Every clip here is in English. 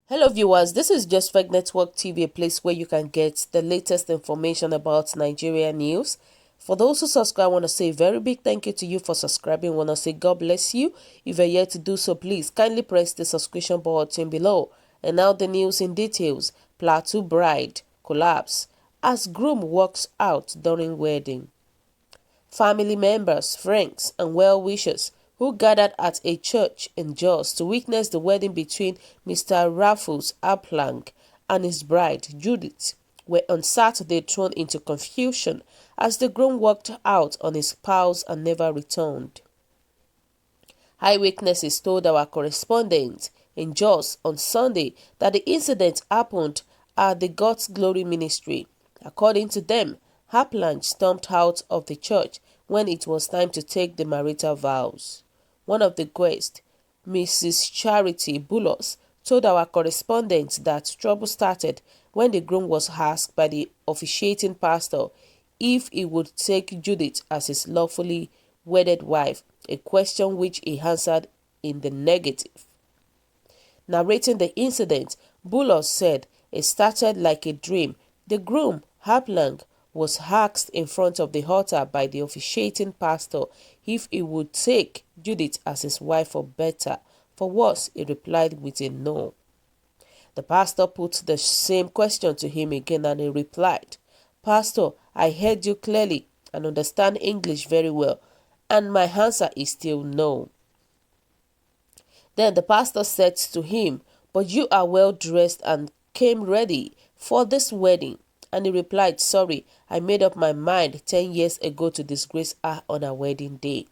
Hello viewers, this is Just Fact Network TV, a place where you can get the latest information about Nigeria news. For those who subscribe, I want to say a very big thank you to you for subscribing. I want to say God bless you. If you're yet to do so, please kindly press the subscription button below. And now the news in details. Plateau bride collapse as groom walks out during wedding. Family members, friends, and well-wishers who gathered at a church in Jos to witness the wedding between Mr. Raffles Aplang and his bride, Judith, were on Saturday thrown into confusion as the groom walked out on his spouse and never returned. Eyewitnesses told our correspondent in Jos on Sunday that the incident happened at the God's Glory Ministry. According to them, Hapland stormed out of the church when it was time to take the marital vows. One of the guests, Mrs. Charity Bulos, told our correspondent that trouble started when the groom was asked by the officiating pastor if he would take Judith as his lawfully wedded wife, a question which he answered in the negative. Narrating the incident, Bulos said it started like a dream. The groom, Haplang, was asked in front of the altar by the officiating pastor if he would take Judith as his wife or better. For worse, he replied with a no. The pastor put the same question to him again and he replied, "Pastor, I heard you clearly and understand English very well, and my answer is still no." Then the pastor said to him, "But you are well dressed and came ready for this wedding." And he replied, "Sorry, I made up my mind 10 years ago to disgrace her on her wedding day."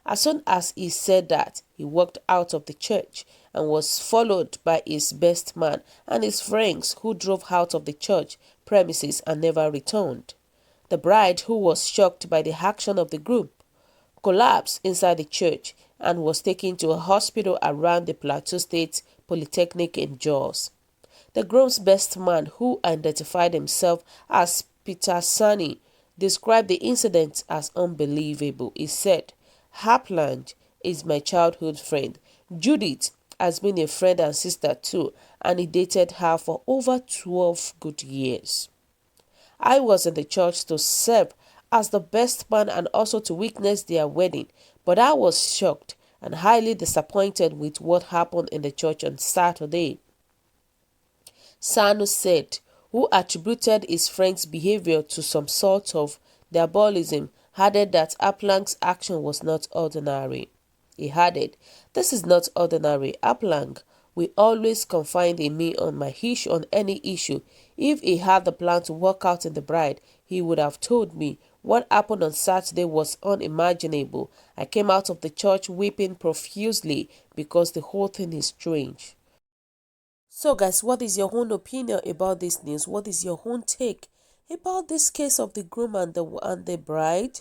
As soon as he said that, he walked out of the church and was followed by his best man and his friends, who drove out of the church premises and never returned. The bride, who was shocked by the action of the group, collapsed inside the church and was taken to a hospital around the Plateau State Polytechnic in Jos. The groom's best man, who identified himself as Peter Sani, described the incident as unbelievable. He said, "Hapland is my childhood friend. Judith has been a friend and sister too, and he dated her for over 12 good years. I was in the church to serve as the best man and also to witness their wedding, but I was shocked and highly disappointed with what happened in the church on Saturday." Sanu said, who attributed his friend's behavior to some sort of diabolism, added that Aplang's action was not ordinary. He added, "This is not ordinary. Aplang will always confide in me on my issue, on any issue. If he had the plan to walk out in the bride, he would have told me. What happened on Saturday was unimaginable. I came out of the church weeping profusely because the whole thing is strange." So guys, what is your own opinion about this news? What is your own take about this case of the groom and the bride?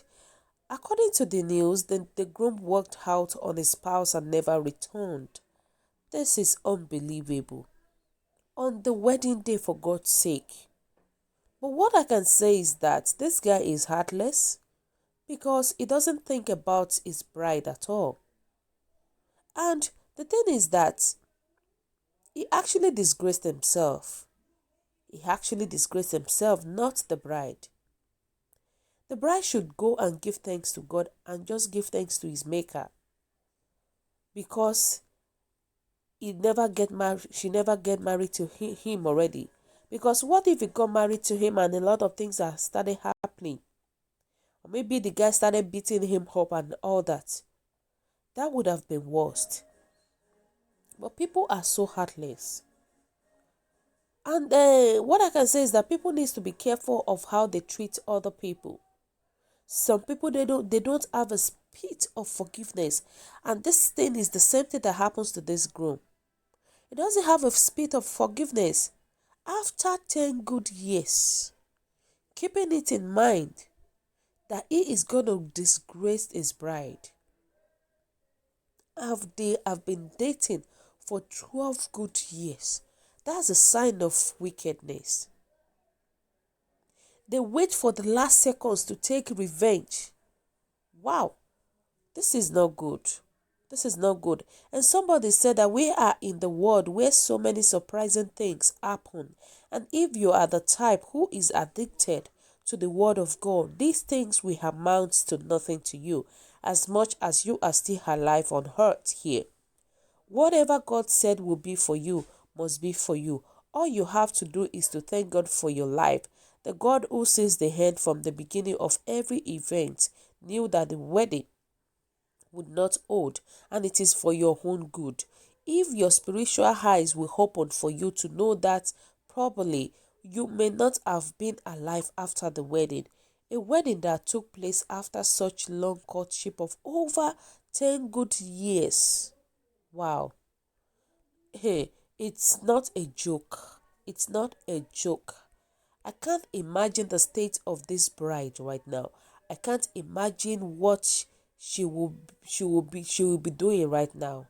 According to the news, the groom walked out on his spouse and never returned. This is unbelievable. On the wedding day, for God's sake. But what I can say is that this guy is heartless because he doesn't think about his bride at all. And the thing is that he actually disgraced himself. He actually disgraced himself, not the bride. The bride should go and give thanks to God and just give thanks to his maker. Because she never get married to him already. Because what if he got married to him and a lot of things are started happening? Or maybe the guy started beating him up and all that. That would have been worst. But people are so heartless. And what I can say is that people need to be careful of how they treat other people. Some people, they don't have a spirit of forgiveness. And this thing is the same thing that happens to this groom. He doesn't have a spirit of forgiveness. After 10 good years, keeping it in mind that he is going to disgrace his bride. They have been dating for 12 good years. That's a sign of wickedness. They wait for the last seconds to take revenge. Wow, this is not good. This is not good. And somebody said that we are in the world where so many surprising things happen. And if you are the type who is addicted to the word of God, these things will amount to nothing to you as much as you are still alive on earth here. Whatever God said will be for you must be for you. All you have to do is to thank God for your life. The God who sees the end from the beginning of every event knew that the wedding would not hold, and it is for your own good. If your spiritual eyes will open for you to know that probably you may not have been alive after the wedding. A wedding that took place after such long courtship of over 10 good years. Wow. Hey, it's not a joke. It's not a joke. I can't imagine the state of this bride right now. I can't imagine what she will be doing right now.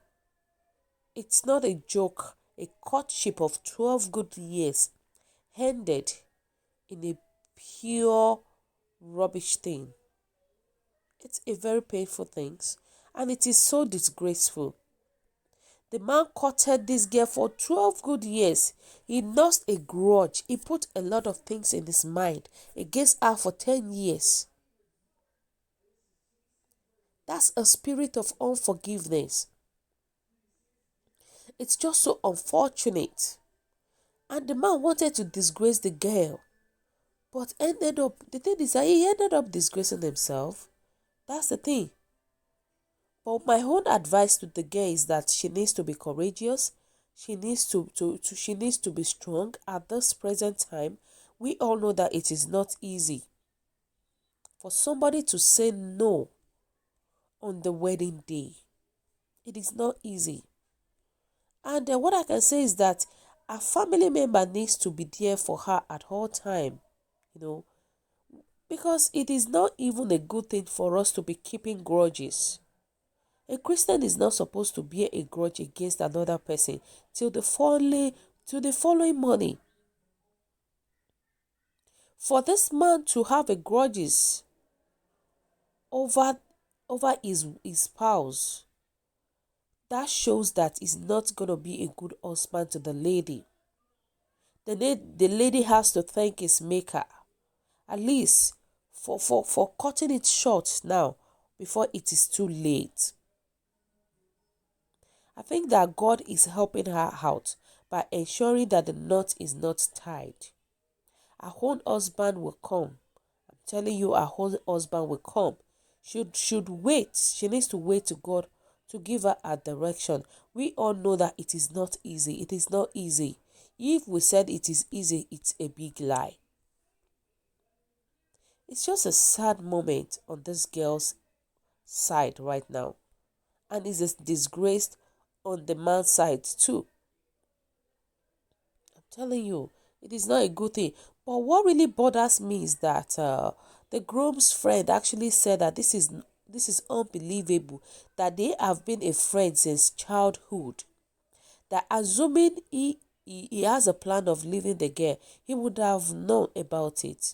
It's not a joke. A courtship of 12 good years ended in a pure rubbish thing. It's a very painful thing, and it is so disgraceful. The man courted this girl for 12 good years. He nursed a grudge. He put a lot of things in his mind against her for 10 years. That's a spirit of unforgiveness. It's just so unfortunate. And the man wanted to disgrace the girl. But the thing is that he ended up disgracing himself. That's the thing. But my own advice to the girl is that she needs to be courageous. She needs to be strong at this present time. We all know that it is not easy for somebody to say no on the wedding day. It is not easy. And what I can say is that a family member needs to be there for her at all time, you know, because it is not even a good thing for us to be keeping grudges. A Christian is not supposed to bear a grudge against another person till the following morning. For this man to have a grudges over his spouse, that shows that he's not going to be a good husband to the lady. The lady has to thank his maker, at least for cutting it short now before it is too late. I think that God is helping her out by ensuring that the knot is not tied. Her own husband will come. I'm telling you, her own husband will come. Should wait. She needs to wait to God to give her a direction. We all know that it is not easy. It is not easy. If we said it is easy, it's a big lie. It's just a sad moment on this girl's side right now. And it's a disgrace on the man's side too. I'm telling you, it is not a good thing. But what really bothers me is that the groom's friend actually said that this is unbelievable, that they have been a friend since childhood. That assuming he has a plan of leaving the girl, he would have known about it.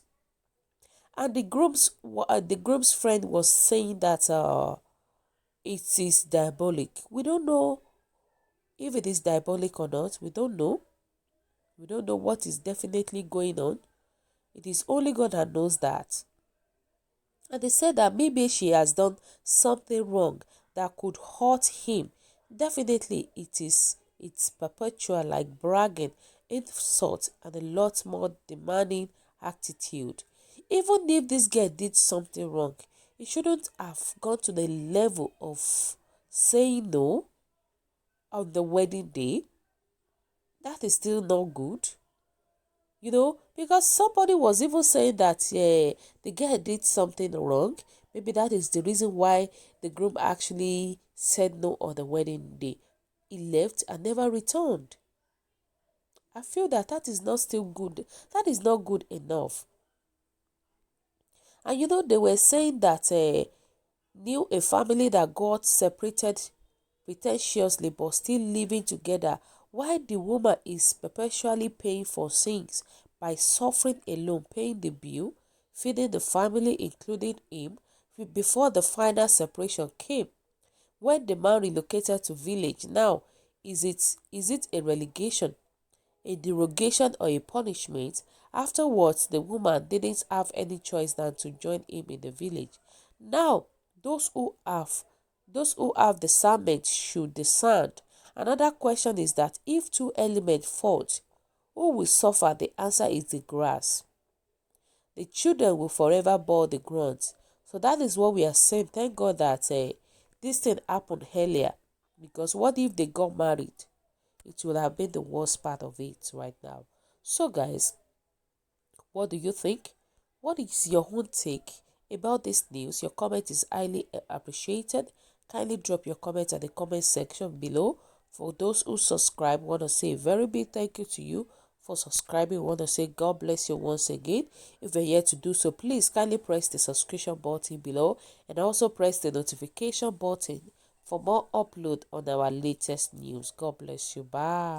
And the groom's friend was saying that it is diabolic. We don't know if it is diabolic or not. We don't know. We don't know what is definitely going on. It is only God that knows that. And they said that maybe she has done something wrong that could hurt him. Definitely it's perpetual, like bragging, insult, and a lot more demanding attitude. Even if this girl did something wrong, it shouldn't have gone to the level of saying no on the wedding day. That is still not good. Because somebody was even saying that the girl did something wrong. Maybe that is the reason why the groom actually said no on the wedding day. He left and never returned. I feel that that is not still good. That is not good enough. And they were saying that knew a family that got separated pretentiously but still living together, while the woman is perpetually paying for things by suffering alone, paying the bill, feeding the family, including him, before the final separation came. When the man relocated to village, now is it a relegation, a derogation, or a punishment? Afterwards, the woman didn't have any choice than to join him in the village. Now, those who have those who have discernment should discern. Another question is that if two elements fault, who will suffer? The answer is the grass. The children will forever bear the grunt. So that is what we are saying. Thank God that this thing happened earlier. Because what if they got married? It would have been the worst part of it right now. So, guys, what do you think? What is your own take about this news? Your comment is highly appreciated. Kindly drop your comment at the comment section below. For those who subscribe, want to say a very big thank you to you for subscribing. Want to say God bless you once again. If you're yet to do so, please kindly press the subscription button below and also press the notification button for more upload on our latest news. God bless you. Bye.